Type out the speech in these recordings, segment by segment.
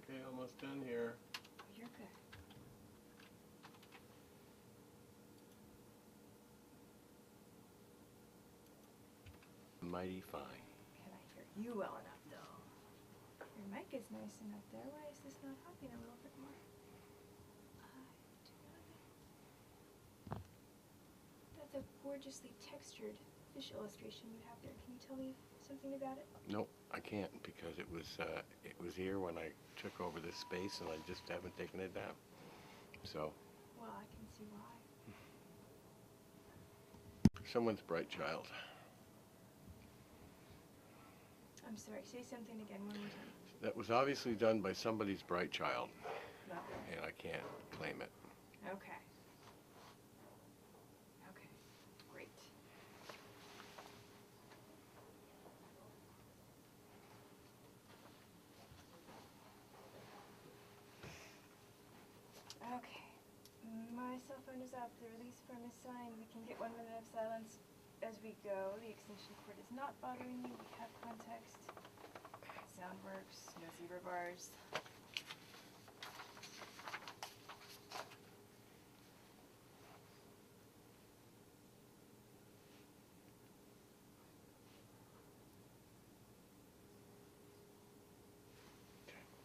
Okay, almost done here. You're good. Mighty fine. Can I hear you well enough, though? Your mic is nice enough there. Why is this not hopping a little bit more? I do not know. That's a gorgeously textured fish illustration you have there. Can you tell me something about it? Nope, I can't because it was here when I took over this space and I just haven't taken it down. So. Well, I can see why. Someone's bright child. I'm sorry, say something again one more time. That was obviously done by somebody's bright child, No. and I can't claim it. Okay. Okay, great. Okay. My cell phone is off. The release form is signed. We can get 1 minute of silence as we go. The extension cord is not bothering you. We have context. Sound works. No zebra bars.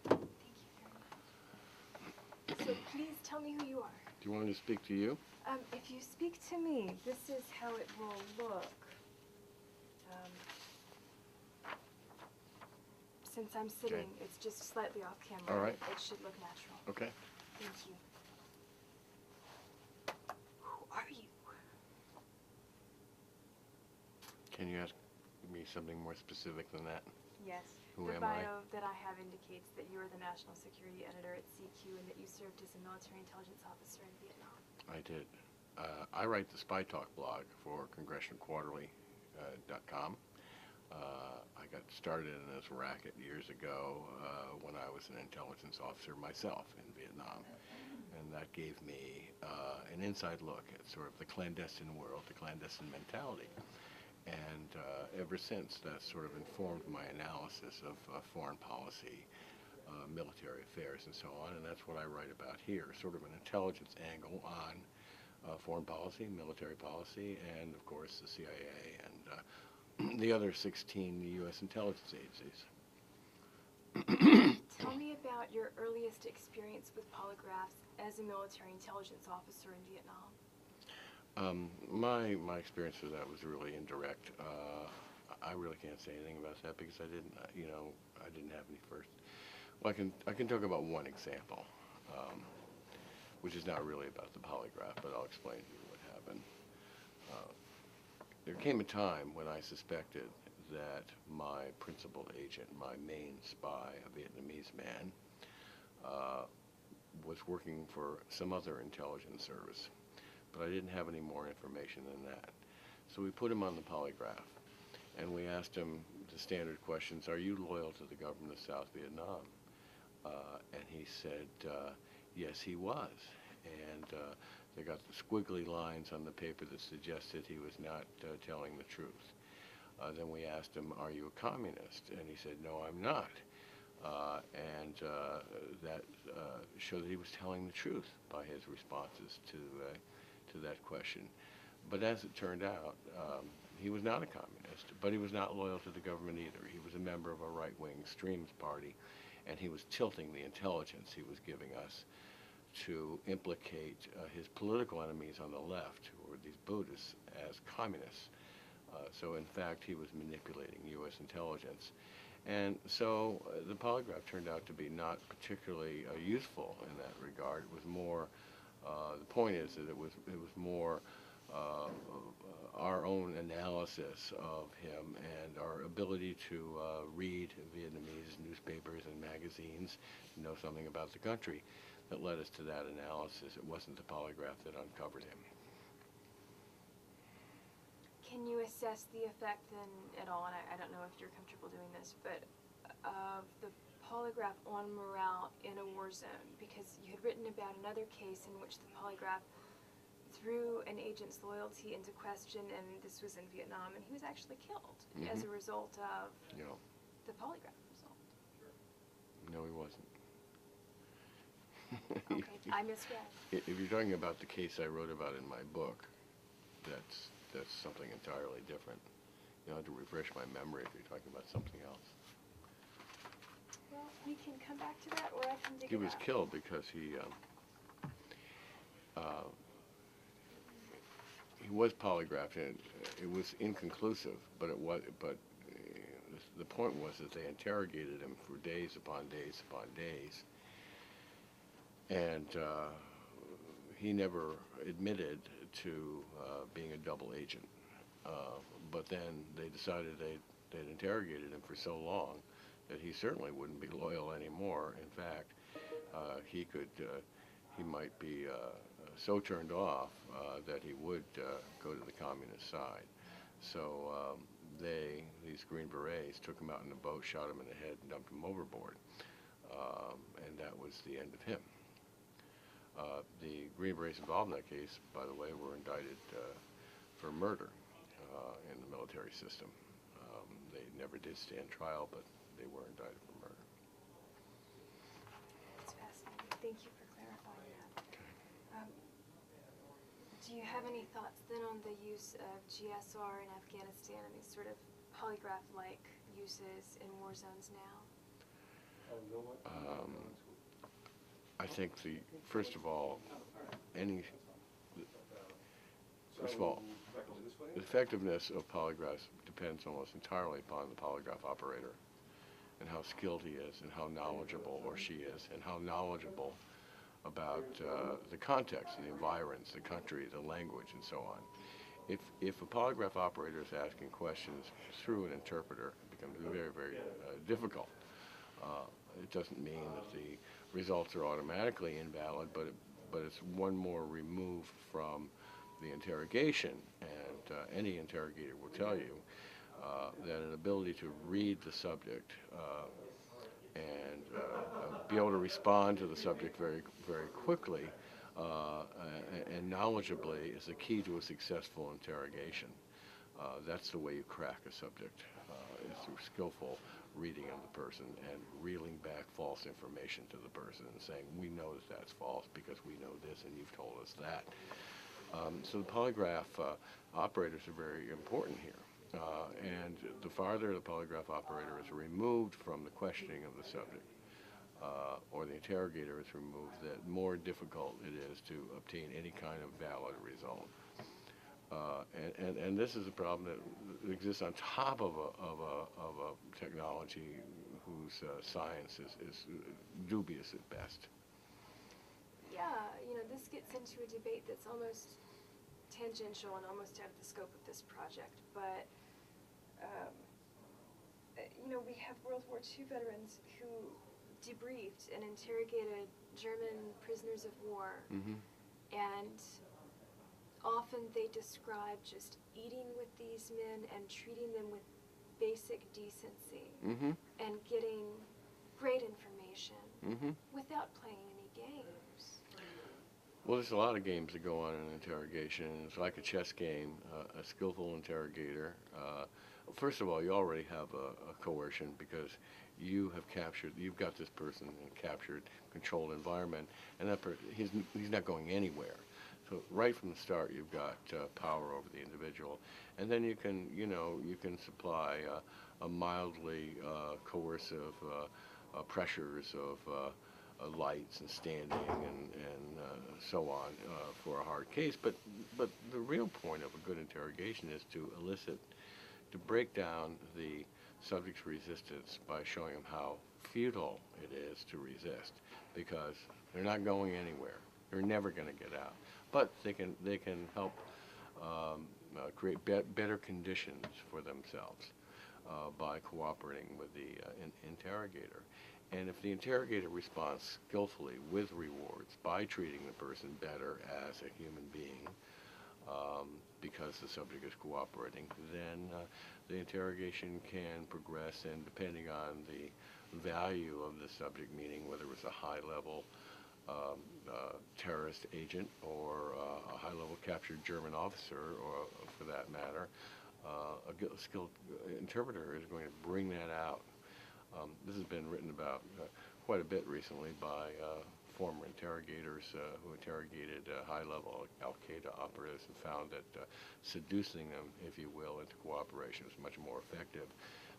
Thank you very much. So please tell me who you are. Do you want me to speak to you? If you speak to me, this is how it will look. Since I'm sitting, it's just slightly off camera. All right. It should look natural. Okay. Thank you. Who are you? Can you ask me something more specific than that? Yes. Who the am I? bio that I have indicates that you are the National Security Editor at CQ and that you served as a military intelligence officer in Vietnam. I did. I write the Spy Talk blog for CongressionalQuarterly.com. I got started in this racket years ago when I was an intelligence officer myself in Vietnam. And that gave me an inside look at sort of the clandestine world, the clandestine mentality. And ever since, that sort of informed my analysis of foreign policy, military affairs, and so on. And that's what I write about here, sort of an intelligence angle on foreign policy, military policy, and, of course, the CIA and the other 16 U.S. intelligence agencies. Tell me about your earliest experience with polygraphs as a military intelligence officer in Vietnam. My experience with that was really indirect. I really can't say anything about that because I didn't have any first. Well, I can talk about one example, which is not really about the polygraph, but I'll explain to you what happened. There came a time when I suspected that my principal agent, my main spy, a Vietnamese man, was working for some other intelligence service. But I didn't have any more information than that. So we put him on the polygraph, and we asked him the standard questions: are you loyal to the government of South Vietnam? And he said, yes, he was. And they got the squiggly lines on the paper that suggested he was not telling the truth. Then we asked him, are you a communist? And he said, no, I'm not. And that showed that he was telling the truth by his responses to that question. But as it turned out, he was not a communist, but he was not loyal to the government either. He was a member of a right-wing extremist party, and he was tilting the intelligence he was giving us to implicate his political enemies on the left, who were these Buddhists, as communists. So in fact, he was manipulating U.S. intelligence. And so the polygraph turned out to be not particularly useful in that regard. It was more, the point is that it was more our own analysis of him and our ability to read Vietnamese newspapers and magazines, to know something about the country, that led us to that analysis. It wasn't the polygraph that uncovered him. Can you assess the effect then at all, and I don't know if you're comfortable doing this, but of the polygraph on morale in a war zone? Because you had written about another case in which the polygraph threw an agent's loyalty into question, and this was in Vietnam, and he was actually killed as a result of the polygraph result. No, he wasn't. Okay, I misread. If you're talking about the case I wrote about in my book, that's something entirely different. You have to refresh my memory if you're talking about something else. Well, we can come back to that, or I can dig He it was up. killed because he was polygraphed, and it was inconclusive. But the point was that they interrogated him for days upon days upon days, and he never admitted to being a double agent. But then they decided they'd interrogated him for so long that he certainly wouldn't be loyal anymore. In fact, he might be so turned off that he would go to the communist side. So these Green Berets took him out in a boat, shot him in the head, and dumped him overboard. And that was the end of him. The Green Berets involved in that case, by the way, were indicted for murder in the military system. They never did stand trial, but they were indicted for murder. That's fascinating. Thank you for clarifying that. Do you have any thoughts then on the use of GSR in Afghanistan and these sort of polygraph-like uses in war zones now? I think first of all, the effectiveness of polygraphs depends almost entirely upon the polygraph operator and how skilled he is and how knowledgeable or she is and how knowledgeable about the context, the environs, the country, the language, and so on. If a polygraph operator is asking questions through an interpreter, it becomes very, very difficult. It doesn't mean that the results are automatically invalid, but it's one more removed from the interrogation, and any interrogator will tell you that an ability to read the subject and be able to respond to the subject very, very quickly and knowledgeably is the key to a successful interrogation. That's the way you crack a subject, is through skillful reading of the person and reeling back false information to the person and saying, we know that that's false because we know this and you've told us that. So the polygraph operators are very important here. And the farther the polygraph operator is removed from the questioning of the subject, or the interrogator is removed, the more difficult it is to obtain any kind of valid result. And this is a problem that exists on top of a technology whose science is dubious at best. Yeah, this gets into a debate that's almost tangential and almost out of the scope of this project, but we have World War II veterans who debriefed and interrogated German prisoners of war, and often they describe just eating with these men and treating them with basic decency and getting great information without playing any games. Well, there's a lot of games that go on in an interrogation. It's like a chess game. A skillful interrogator. First of all, you already have a coercion because you've got this person in a captured, controlled environment, and he's not going anywhere. So right from the start, you've got power over the individual, and then you can supply a mildly coercive pressures of lights and standing and so on for a hard case. But the real point of a good interrogation is to break down the subject's resistance by showing them how futile it is to resist, because they're not going anywhere. They're never going to get out. But they can help create better conditions for themselves by cooperating with the interrogator. And if the interrogator responds skillfully with rewards by treating the person better as a human being, because the subject is cooperating, then the interrogation can progress, and depending on the value of the subject, meaning whether it was a high-level terrorist agent or a high-level captured German officer, or for that matter, a skilled interpreter is going to bring that out. This has been written about quite a bit recently by former interrogators who interrogated high-level Al-Qaeda operatives and found that seducing them, if you will, into cooperation was much more effective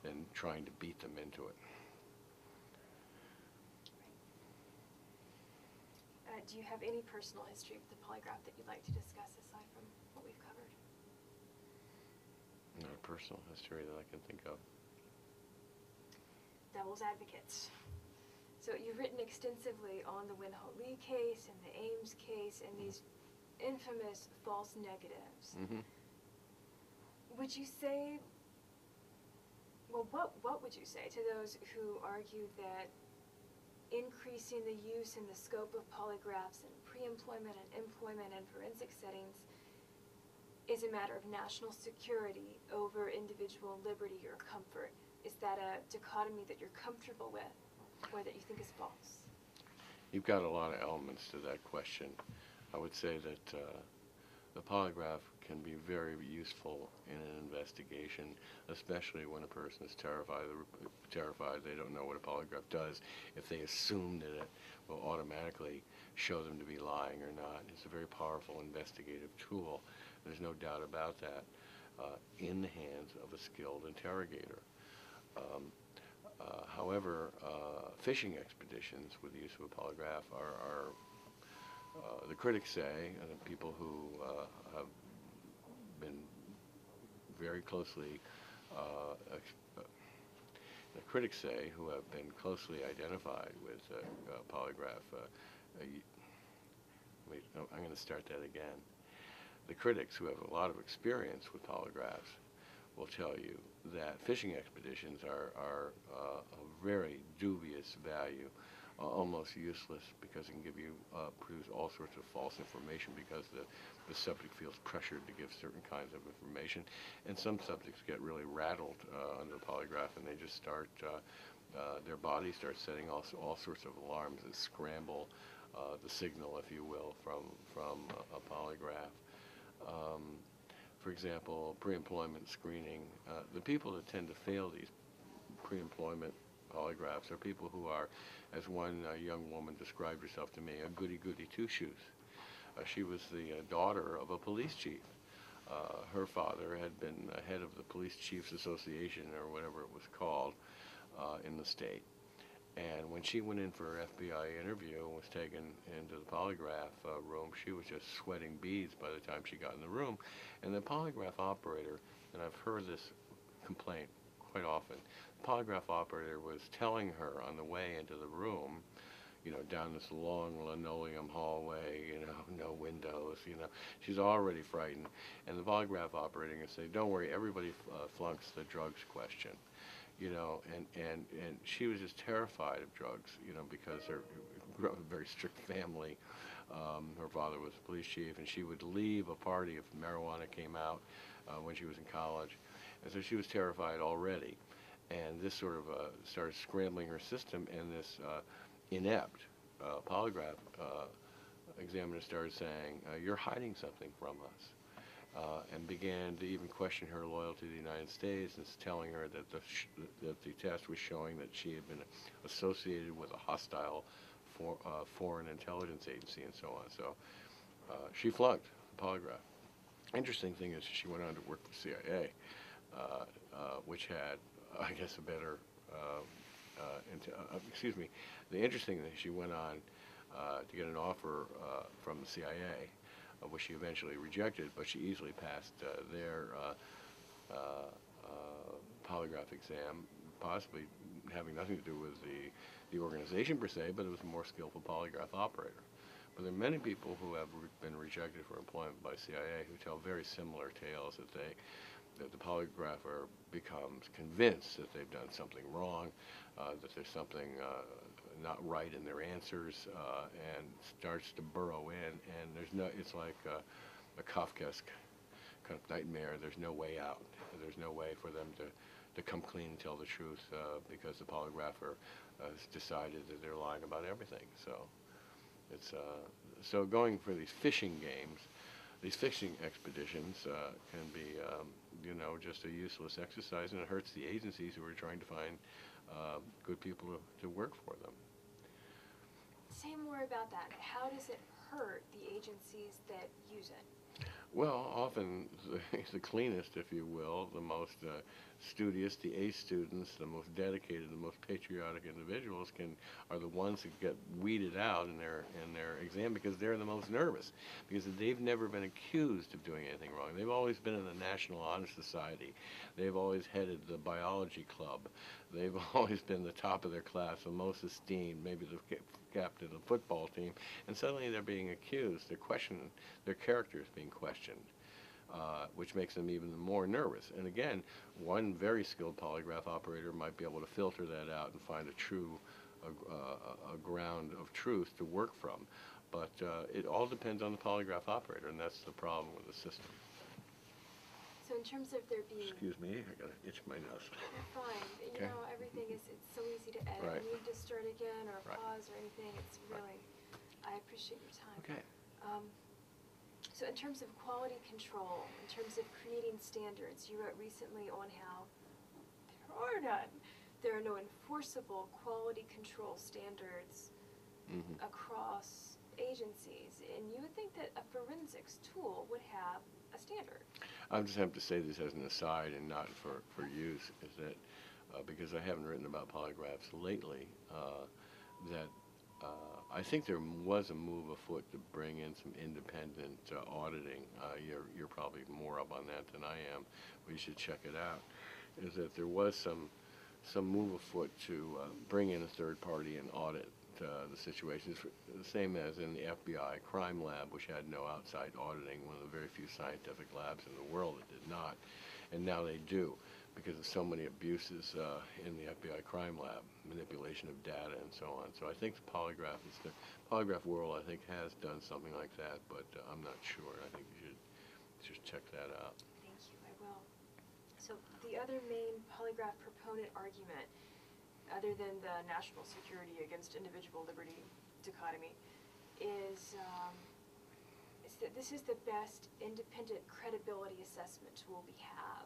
than trying to beat them into it. Do you have any personal history with the polygraph that you'd like to discuss aside from what we've covered? Not a personal history that I can think of. Devil's advocates. So you've written extensively on the Winholt Lee case and the Ames case and these infamous false negatives. Mm-hmm. Would you say, well, what would you say to those who argue that increasing the use and the scope of polygraphs in pre-employment and employment and forensic settings is a matter of national security over individual liberty or comfort? Is that a dichotomy that you're comfortable with or that you think is false? You've got a lot of elements to that question. I would say that the polygraph can be very useful in an investigation, especially when a person is terrified they don't know what a polygraph does. If they assume that it will automatically show them to be lying or not, it's a very powerful investigative tool. There's no doubt about that, in the hands of a skilled interrogator. However, fishing expeditions with the use of a polygraph are the critics say, and the people who have been very closely, the critics say, who have been closely identified with polygraph, wait, no, I'm going to start that again. The critics who have a lot of experience with polygraphs will tell you that fishing expeditions are of very dubious value, almost useless, because it can give you, produce all sorts of false information because the subject feels pressured to give certain kinds of information. And some subjects get really rattled under the polygraph, and they just start, their body starts setting all sorts of alarms that scramble the signal, if you will, from a polygraph. For example, pre-employment screening. The people that tend to fail these pre-employment polygraphs are people who are, as one young woman described herself to me, a goody-goody two-shoes. She was the daughter of a police chief. Her father had been head of the Police Chiefs Association, or whatever it was called, in the state. And when she went in for her FBI interview and was taken into the polygraph room, she was just sweating beads by the time she got in the room. And the polygraph operator, and I've heard this complaint quite often, the polygraph operator was telling her on the way into the room, you know, down this long linoleum hallway, you know, no windows, you know, she's already frightened. And the polygraph operator would say, don't worry, everybody flunks the drugs question. You know, and she was just terrified of drugs, you know, because her grew up in a very strict family. Her father was a police chief, and she would leave a party if marijuana came out when she was in college. And so she was terrified already. And this sort of started scrambling her system, and this inept polygraph examiner started saying, you're hiding something from us. And began to even question her loyalty to the United States, and telling her that the test was showing that she had been associated with a hostile foreign intelligence agency and so on. So she flunked the polygraph. Interesting thing is she went on to work for CIA, which had, I guess, a better, excuse me, the interesting thing is she went on to get an offer from the CIA, which she eventually rejected, but she easily passed their polygraph exam, possibly having nothing to do with the organization per se, but it was a more skillful polygraph operator. But there are many people who have been rejected for employment by CIA who tell very similar tales, that the polygrapher becomes convinced that they've done something wrong, that there's something not right in their answers, and starts to burrow in, and it's like a Kafkaesque kind of nightmare. There's no way out. There's no way for them to come clean and tell the truth, because the polygrapher has decided that they're lying about everything. So it's so going for these fishing games, these fishing expeditions can be you know, just a useless exercise, and it hurts the agencies who are trying to find good people to work for them. say more about that. How does it hurt the agencies that use it? Well, often the cleanest, if you will, the most studious, the A students, the most dedicated, the most patriotic individuals are the ones that get weeded out in their exam because they're the most nervous, because they've never been accused of doing anything wrong. They've always been in the National Honor Society. They've always headed the biology club. They've always been the top of their class, the most esteemed, maybe the captain of the football team, and suddenly they're being accused. Their character is being questioned, which makes them even more nervous. And again, one very skilled polygraph operator might be able to filter that out and find a ground of truth to work from. But it all depends on the polygraph operator, and that's the problem with the system. So in terms of there being... Excuse me, I gotta itch my nose. You're fine. You know, everything it's so easy to edit. Right. You need to start again or Right. pause or anything. It's really, I appreciate your time. Okay. So in terms of quality control, in terms of creating standards, you wrote recently on how there are none. There are no enforceable quality control standards across agencies. And you would think that a forensics tool would have a standard. I just have to say this as an aside and not for use, is that because I haven't written about polygraphs lately, that I think there was a move afoot to bring in some independent auditing. You're probably more up on that than I am, but you should check it out. Is that there was some move afoot to bring in a third party and audit the situations, the same as in the FBI crime lab, which had no outside auditing, one of the very few scientific labs in the world that did not, and now they do because of so many abuses in the FBI crime lab, manipulation of data and so on. So I think the polygraph world, I think, has done something like that, but I'm not sure. I think you should just check that out. Thank you, I will. So the other main polygraph proponent argument, other than the national security against individual liberty dichotomy, is that this is the best independent credibility assessment tool we have.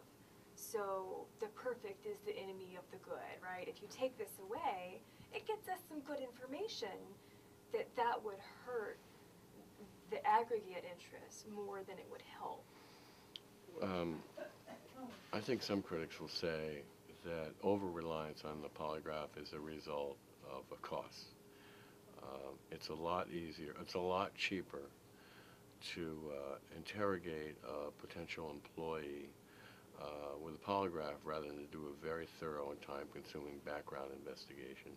So the perfect is the enemy of the good, right? If you take this away, it gets us some good information that would hurt the aggregate interest more than it would help. I think some critics will say that over-reliance on the polygraph is a result of a cost. It's a lot easier, it's a lot cheaper to interrogate a potential employee with a polygraph rather than to do a very thorough and time-consuming background investigation.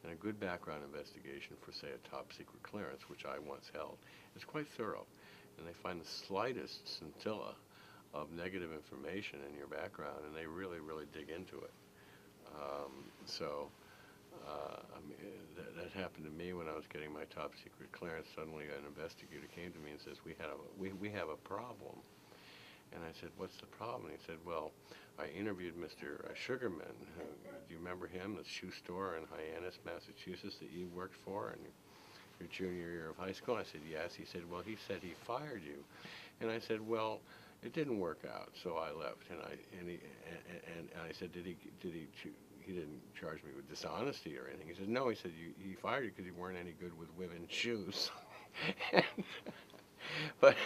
And a good background investigation for, say, a top-secret clearance, which I once held, is quite thorough. And they find the slightest scintilla of negative information in your background, and they really, really dig into it. I mean, that happened to me when I was getting my top secret clearance. Suddenly, an investigator came to me and says, "We have a problem." And I said, "What's the problem?" And he said, "Well, I interviewed Mr. Sugarman. Do you remember him, the shoe store in Hyannis, Massachusetts, that you worked for in your junior year of high school?" I said, "Yes." He said, "Well, he said he fired you." And I said, "Well, it didn't work out, so I left." And I said, he didn't charge me with dishonesty or anything. He said, "No," he said, he fired you because you weren't any good with women's shoes." but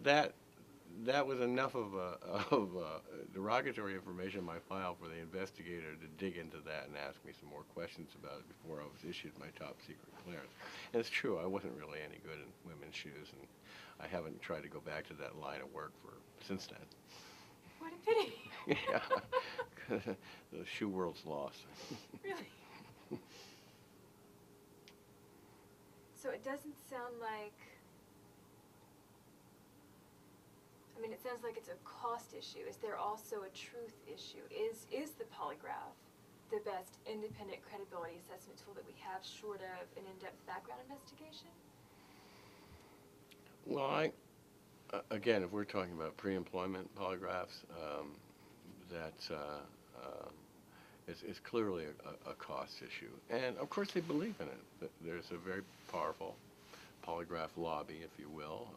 that was enough of derogatory information in my file for the investigator to dig into that and ask me some more questions about it before I was issued my top secret clearance. And it's true, I wasn't really any good in women's shoes, and I haven't tried to go back to that line of work since then. What a pity. Yeah, the shoe world's lost. Really? So it doesn't sound like, I mean, it sounds like it's a cost issue. Is there also a truth issue? Is the polygraph the best independent credibility assessment tool that we have short of an in-depth background investigation? Well, again, if we're talking about pre-employment polygraphs, it's clearly a cost issue. And of course they believe in it. There's a very powerful polygraph lobby, if you will,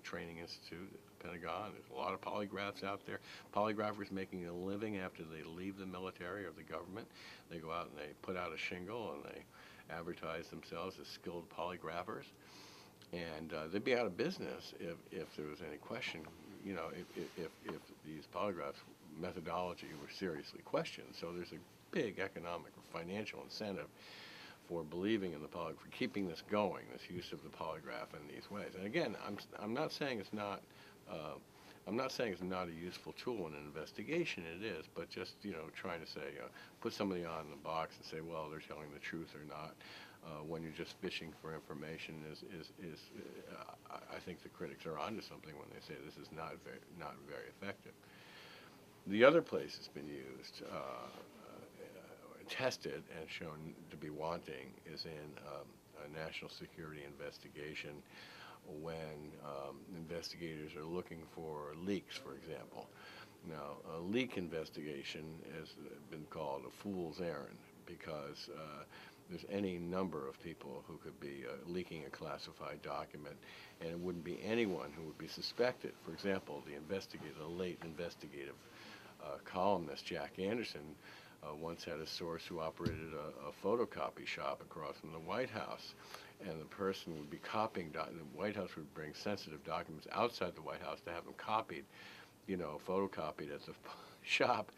training institute at the Pentagon. There's a lot of polygraphs out there. Polygraphers making a living after they leave the military or the government. They go out and they put out a shingle and they advertise themselves as skilled polygraphers, and they'd be out of business if there was any question, you know, if these polygraphs methodology were seriously questioned. So there's a big economic or financial incentive for believing in the polygraph, for keeping this going, this use of the polygraph in these ways. And again, I'm not saying it's not. I'm not saying it's not a useful tool in an investigation. It is, but just, you know, trying to say, put somebody on the box and say, well, they're telling the truth or not, when you're just fishing for information I think the critics are onto something when they say this is not very effective. The other place it's been used, tested and shown to be wanting is in a national security investigation when investigators are looking for leaks, for example. Now, a leak investigation has been called a fool's errand because there's any number of people who could be leaking a classified document, and it wouldn't be anyone who would be suspected. For example, the late investigative columnist Jack Anderson once had a source who operated a photocopy shop across from the White House, and the person would be copying the White House would bring sensitive documents outside the White House to have them copied, you know, photocopied at the shop,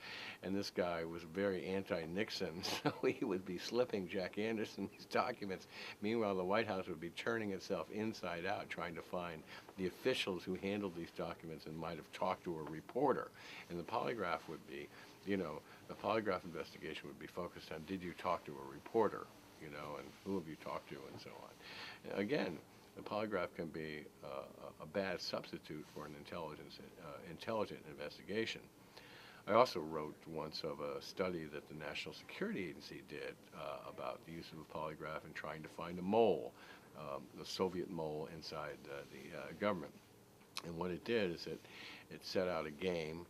and this guy was very anti-Nixon, so he would be slipping Jack Anderson these documents. Meanwhile, the White House would be turning itself inside out, trying to find the officials who handled these documents and might have talked to a reporter. And the polygraph would be, you know, the polygraph investigation would be focused on, did you talk to a reporter, you know, and who have you talked to, and so on. Again, the polygraph can be a bad substitute for an intelligent investigation. I also wrote once of a study that the National Security Agency did about the use of a polygraph in trying to find a mole, the Soviet mole inside the government. And what it did is it set out a game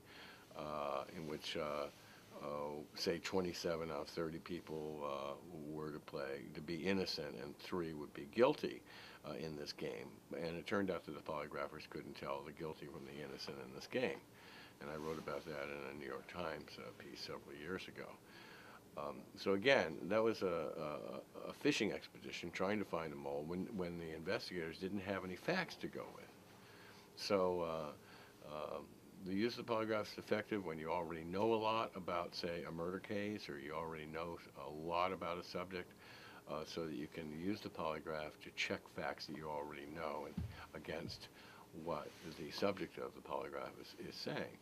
in which, say, 27 out of 30 people were to be innocent and 3 would be guilty in this game. And it turned out that the polygraphers couldn't tell the guilty from the innocent in this game. And I wrote about that in a New York Times piece several years ago. So again, that was a fishing expedition trying to find a mole when the investigators didn't have any facts to go with. So the use of the polygraph is effective when you already know a lot about, say, a murder case, or you already know a lot about a subject, so that you can use the polygraph to check facts that you already know and against what the subject of the polygraph is saying.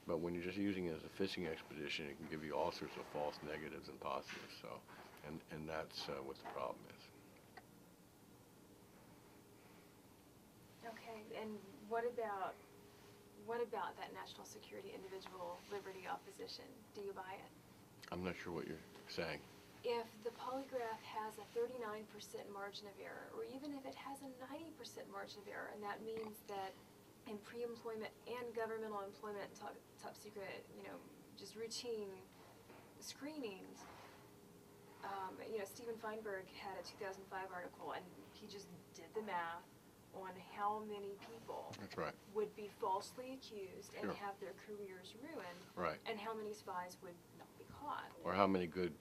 But when you're just using it as a fishing expedition, it can give you all sorts of false negatives and positives. So, and that's what the problem is. Okay, and what about that national security individual liberty opposition? Do you buy it? I'm not sure what you're saying. If the polygraph has a 39% margin of error, or even if it has a 90% margin of error, and that means that in pre-employment and governmental employment, top secret, you know, just routine screenings, you know, Steven Feinberg had a 2005 article, and he just did the math on how many people That's right. would be falsely accused and Sure. have their careers ruined, Right. and how many spies would not be caught. Or how many good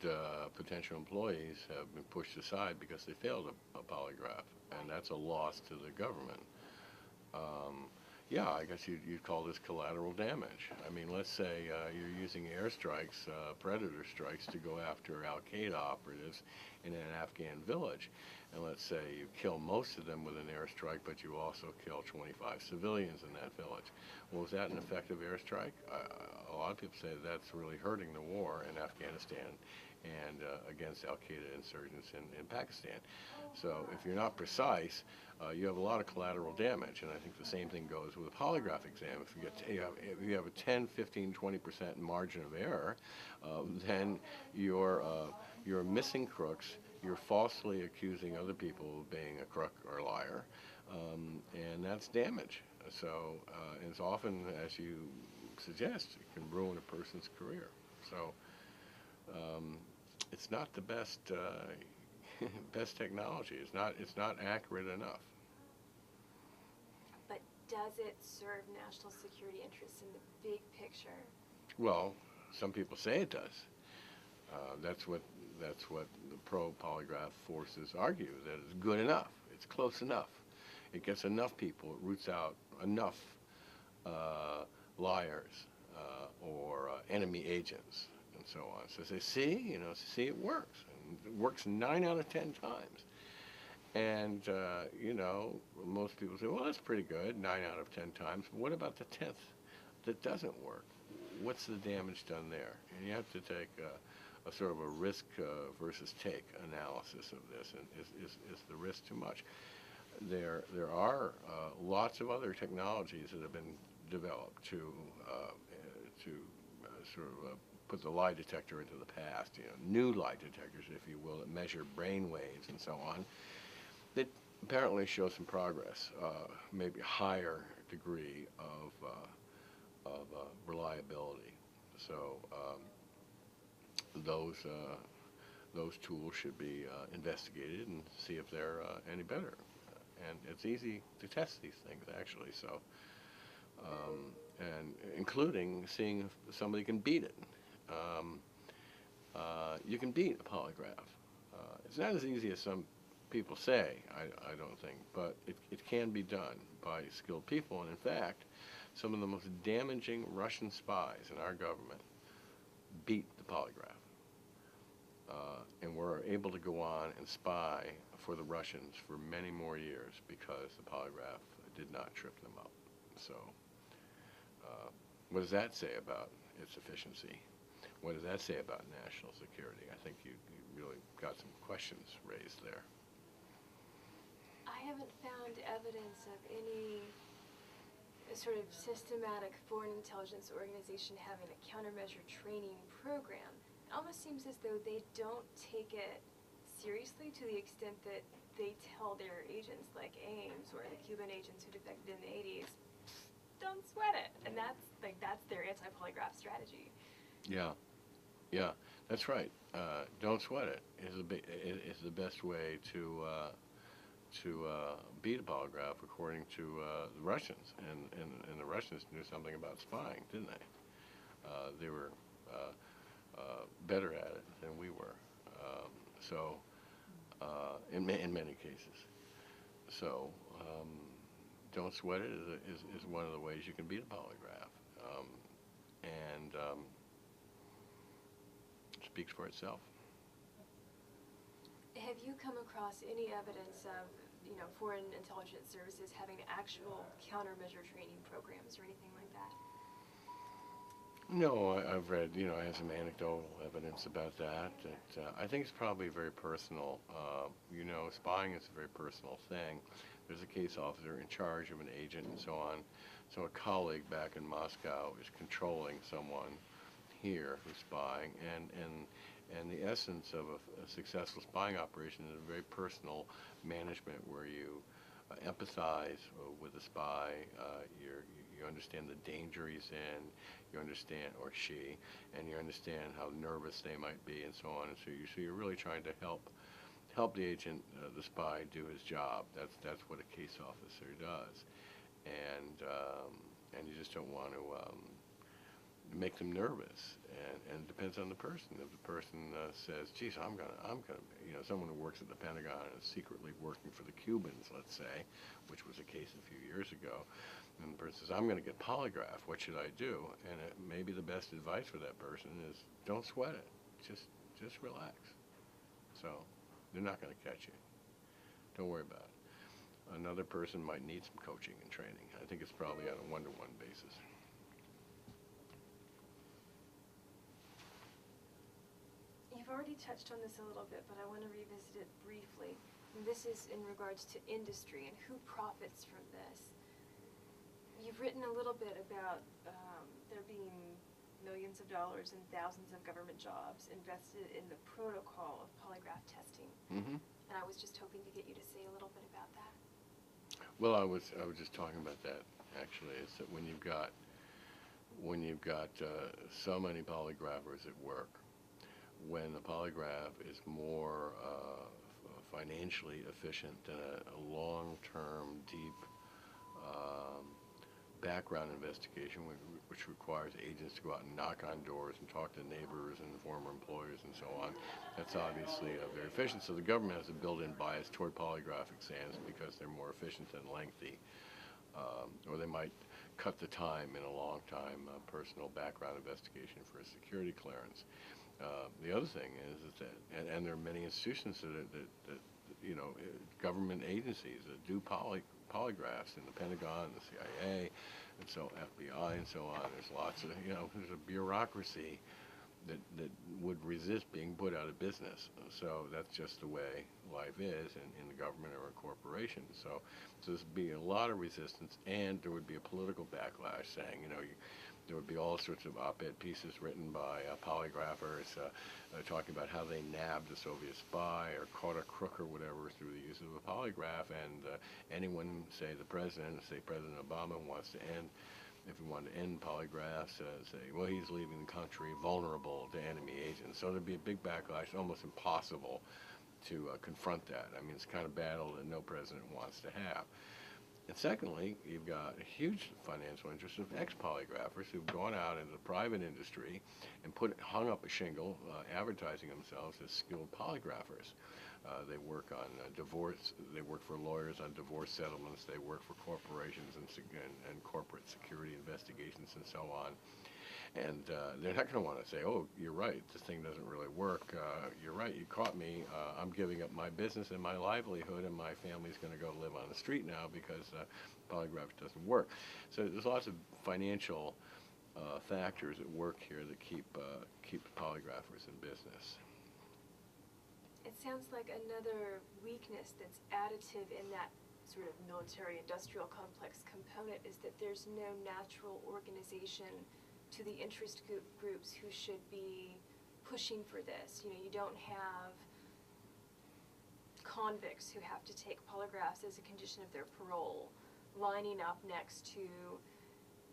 potential employees have been pushed aside because they failed a polygraph, and that's a loss to the government. Yeah, I guess you'd call this collateral damage. I mean, let's say you're using airstrikes, predator strikes, to go after al-Qaeda operatives in an Afghan village. And let's say you kill most of them with an airstrike, but you also kill 25 civilians in that village. Well, was that an effective airstrike? A lot of people say that's really hurting the war in Afghanistan and against al-Qaeda insurgents in Pakistan. So if you're not precise, you have a lot of collateral damage, and I think the same thing goes with a polygraph exam. If you have a 10, 15, 20% margin of error, then you're missing crooks. You're falsely accusing other people of being a crook or a liar, and that's damage. So as often as you suggest, it can ruin a person's career. So it's not the best best technology. It's not accurate enough. But does it serve national security interests in the big picture? Well, some people say it does. That's what that's what the pro-polygraph forces argue, that it's good enough, it's close enough, it gets enough people, it roots out enough liars or enemy agents and so on. So they see, see it works, and it works 9 out of 10 times. And, most people say, well, that's pretty good, 9 out of 10 times. But what about the 10th that doesn't work? What's the damage done there? And you have to take a sort of a risk versus take analysis of this. And is the risk too much? There are lots of other technologies that have been developed to sort of put the lie detector into the past. New lie detectors, if you will, that measure brain waves and so on, that apparently show some progress, maybe a higher degree of reliability. So those tools should be investigated and see if they're any better. And it's easy to test these things, actually. So, and including seeing if somebody can beat it. You can beat a polygraph. It's not as easy as some people say, I don't think, but it can be done by skilled people. And in fact, some of the most damaging Russian spies in our government beat the polygraph. And were able to go on and spy for the Russians for many more years because the polygraph did not trip them up. So what does that say about its efficiency? What does that say about national security? I think you really got some questions raised there. I haven't found evidence of any sort of systematic foreign intelligence organization having a countermeasure training program. It almost seems as though they don't take it seriously to the extent that they tell their agents, like Ames or the Cuban agents who defected in the 80s, don't sweat it. And that's their anti-polygraph strategy. Yeah, that's right. Don't sweat it is the best way to beat a polygraph, according to the Russians. And the Russians knew something about spying, didn't they? They were better at it than we were. In many cases. So don't sweat it is one of the ways you can beat a polygraph. And it speaks for itself. Have you come across any evidence of, foreign intelligence services having actual countermeasure training programs or anything like that? No, I've read, I have some anecdotal evidence about that. I think it's probably very personal. Spying is a very personal thing. There's a case officer in charge of an agent and so on. So a colleague back in Moscow is controlling someone here who's spying, and the essence of a successful spying operation is a very personal management where you empathize with the spy. You understand the danger he's in, you understand, or she, and you understand how nervous they might be, and so on. And so you're really trying to help the agent, the spy, do his job. That's what a case officer does, and you just don't want to make them nervous. And it depends on the person. If the person says, "Geez, I'm gonna," someone who works at the Pentagon and is secretly working for the Cubans, let's say, which was a case a few years ago, and the person says, "I'm going to get polygraphed. What should I do?" And maybe the best advice for that person is, don't sweat it. Just relax. So they're not going to catch you. Don't worry about it. Another person might need some coaching and training. I think it's probably on a one-to-one basis. You've already touched on this a little bit, but I want to revisit it briefly. And this is in regards to industry and who profits from this. You've written a little bit about there being millions of dollars and thousands of government jobs invested in the protocol of polygraph testing. Mm-hmm. And I was just hoping to get you to say a little bit about that. Well, I was just talking about that, actually. Is that when you've got so many polygraphers at work, when the polygraph is more financially efficient than a long-term, deep background investigation, which requires agents to go out and knock on doors and talk to neighbors and former employers and so on. That's obviously very efficient. So the government has a built-in bias toward polygraph exams because they're more efficient and lengthy, or they might cut the time in a long time personal background investigation for a security clearance. The other thing is that, and there are many institutions that you know, government agencies that do polygraphs in the Pentagon, the CIA, and so FBI, and so on. There's lots of, you know, there's a bureaucracy that would resist being put out of business. So that's just the way life is in the government or a corporation. So there's be a lot of resistance, and there would be a political backlash saying, you know, there would be all sorts of op-ed pieces written by polygraphers talking about how they nabbed a Soviet spy or caught a crook or whatever through the use of a polygraph. And anyone, say the president, say President Obama, wants to end, if he wanted to end polygraphs, say, well, he's leaving the country vulnerable to enemy agents. So there'd be a big backlash, almost impossible to confront that. I mean, it's the kind of battle that no president wants to have. And secondly, you've got a huge financial interest of ex-polygraphers who've gone out into the private industry and hung up a shingle advertising themselves as skilled polygraphers. They work on divorce, they work for lawyers on divorce settlements, they work for corporations and corporate security investigations and so on. And they're not going to want to say, oh, you're right, this thing doesn't really work. You're right, you caught me. I'm giving up my business and my livelihood, and my family's going to go live on the street now because polygraph doesn't work. So there's lots of financial factors at work here that keep polygraphers in business. It sounds like another weakness that's additive in that sort of military-industrial complex component is that there's no natural organization to the interest groups who should be pushing for this. You know, you don't have convicts who have to take polygraphs as a condition of their parole lining up next to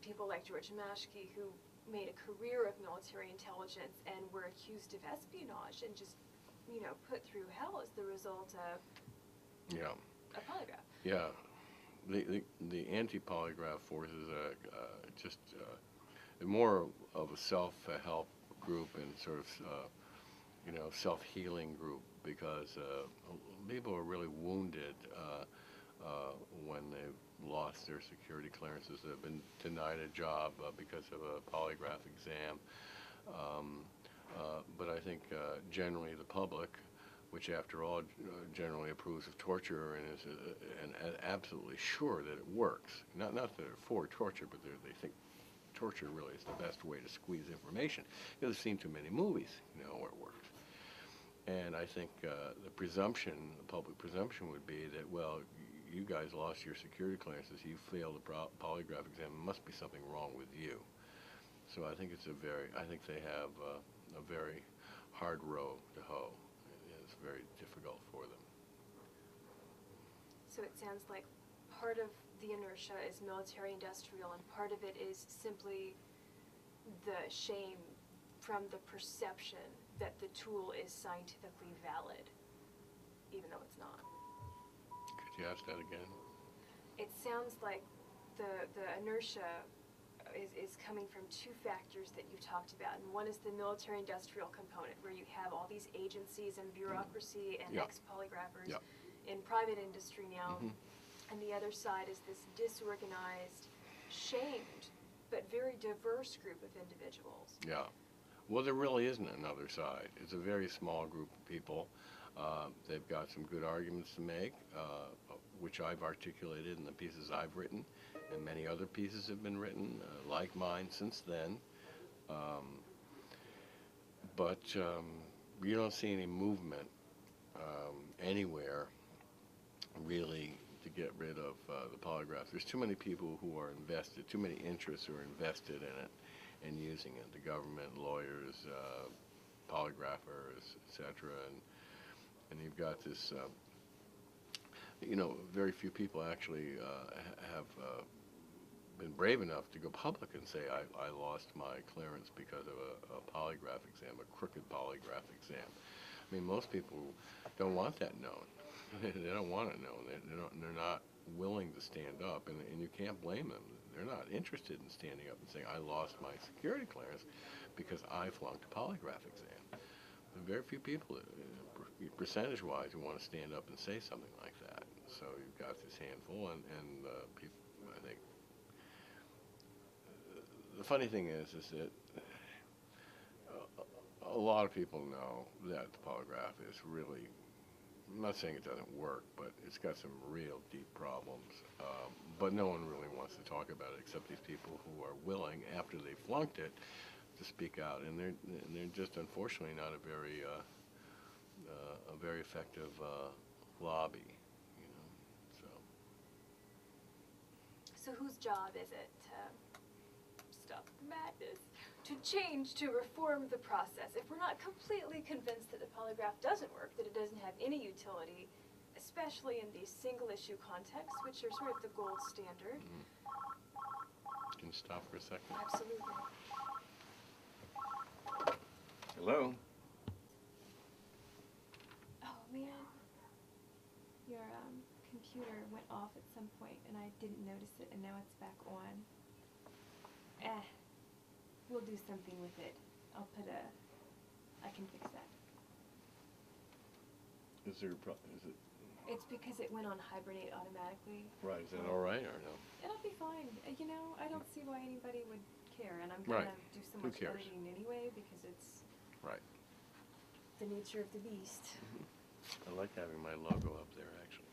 people like George Mashke, who made a career of military intelligence and were accused of espionage and just, you know, put through hell as the result of a polygraph. Yeah. The anti-polygraph forces just more of a self-help group and sort of, you know, self-healing group because people are really wounded when they've lost their security clearances. They've been denied a job because of a polygraph exam. But I think generally the public, which after all generally approves of torture and is absolutely sure that it works. Not that they're for torture, but they think torture really is the best way to squeeze information. They've seen too many movies, you know, where it works. And I think the public presumption would be that, well, you guys lost your security clearances, you failed the polygraph exam, there must be something wrong with you. So I think I think they have a very hard row to hoe. It's very difficult for them. So it sounds like part of the inertia is military-industrial, and part of it is simply the shame from the perception that the tool is scientifically valid, even though it's not. Could you ask that again? It sounds like the inertia is coming from two factors that you talked about, and one is the military-industrial component, where you have all these agencies and bureaucracy and ex-polygraphers in private industry now. And the other side is this disorganized, shamed, but very diverse group of individuals. Yeah. Well, there really isn't another side. It's a very small group of people. They've got some good arguments to make, which I've articulated in the pieces I've written, and many other pieces have been written, like mine, since then. But you don't see any movement anywhere, really, to get rid of the polygraph. There's too many people who are invested, too many interests who are invested in it and using it. The government, lawyers, polygraphers, etc. And you've got this, you know, very few people actually have been brave enough to go public and say, I lost my clearance because of a polygraph exam, a crooked polygraph exam. I mean, most people don't want that known. They don't want it known. They're not willing to stand up, and you can't blame them. They're not interested in standing up and saying, I lost my security clearance because I flunked a polygraph exam. There are very few people, percentage-wise, who want to stand up and say something like that. So you've got this handful, and people, I think, the funny thing is that a lot of people know that the polygraph is really, I'm not saying it doesn't work, but it's got some real deep problems. But no one really wants to talk about it except these people who are willing, after they flunked it, to speak out. And they're just unfortunately not a very effective lobby, you know. So whose job is it to stop the madness, to change, to reform the process? If we're not completely convinced that the polygraph doesn't work, that it doesn't have any utility, especially in these single-issue contexts, which are sort of the gold standard. Can you stop for a second? Absolutely. Hello? Oh, man. Your computer went off at some point, and I didn't notice it, and now it's back on. We'll do something with it. I can fix that. Is there a problem? Is it? It's because it went on hibernate automatically. Right, is that all right or no? It'll be fine. You know, I don't see why anybody would care, and I'm gonna do so much editing anyway because it's the nature of the beast. I like having my logo up there, actually.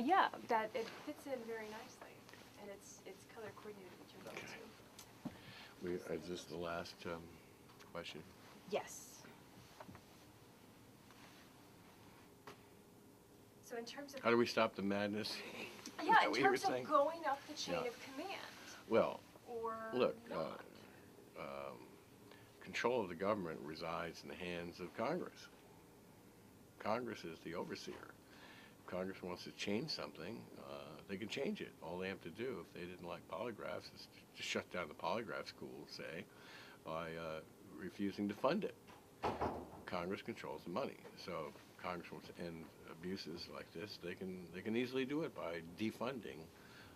Yeah, that it fits in very nicely, and it's color coordinated with your logo too. Is this the last question? Yes. So in terms of How do we stop the madness? yeah, in terms of going up the chain of command. Well, or look, not. Control of the government resides in the hands of Congress. Congress is the overseer. If Congress wants to change something, they can change it. All they have to do, if they didn't like polygraphs, is to shut down the polygraph school, say, by refusing to fund it. Congress controls the money. So if Congress wants to end abuses like this, they can easily do it by defunding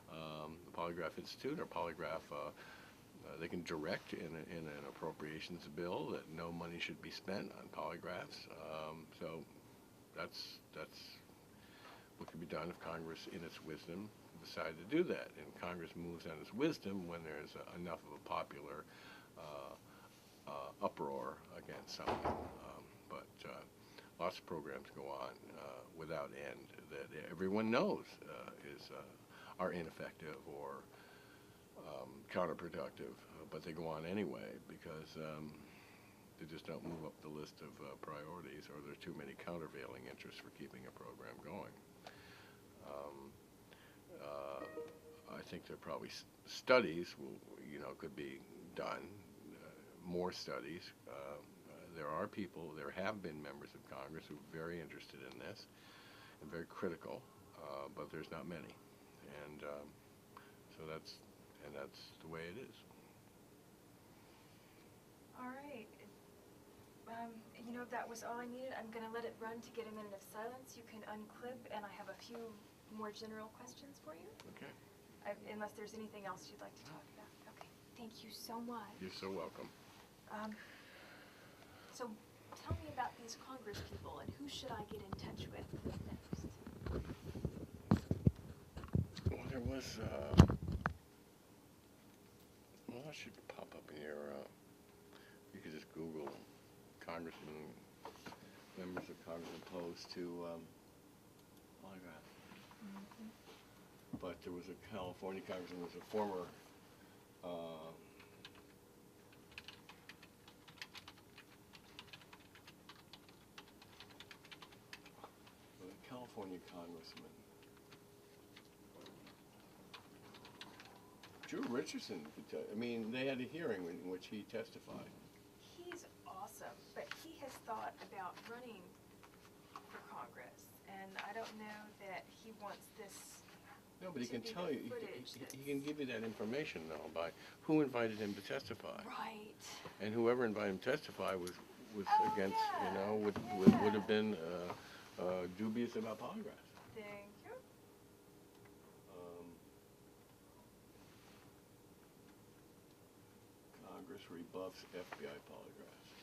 the Polygraph Institute or polygraph. They can direct in an appropriations bill that no money should be spent on polygraphs. So that's what could be done if Congress, in its wisdom, decided to do that. And Congress moves on its wisdom when there's enough of a popular uproar against something. But lots of programs go on without end that everyone knows are ineffective or counterproductive, but they go on anyway because they just don't move up the list of priorities, or there are too many countervailing interests for keeping a program going. I think there are probably studies, could be done, more studies. There have been members of Congress who are very interested in this and very critical, but there's not many, and so that's the way it is. All right. That was all I needed. I'm going to let it run to get a minute of silence. You can unclip, and I have a few more general questions for you. Okay. Unless there's anything else you'd like to talk about. Okay. Thank you so much. You're so welcome. So tell me about these Congress people, and who should I get in touch with next? Well, there was, that should pop up in your, you could just Google members of Congress opposed to polygraph. Mm-hmm. But there was a California congressman, was a former California congressman. Drew Richardson could tell. I mean, they had a hearing in which he testified. He's awesome, but he has thought about running for Congress, and I don't know that he wants this. No, but he can tell you. He can give you that information though by who invited him to testify. Right. And whoever invited him to testify was against, yeah. Would have been dubious about polygraphs. Thank you. Congress rebuffs FBI polygraphs.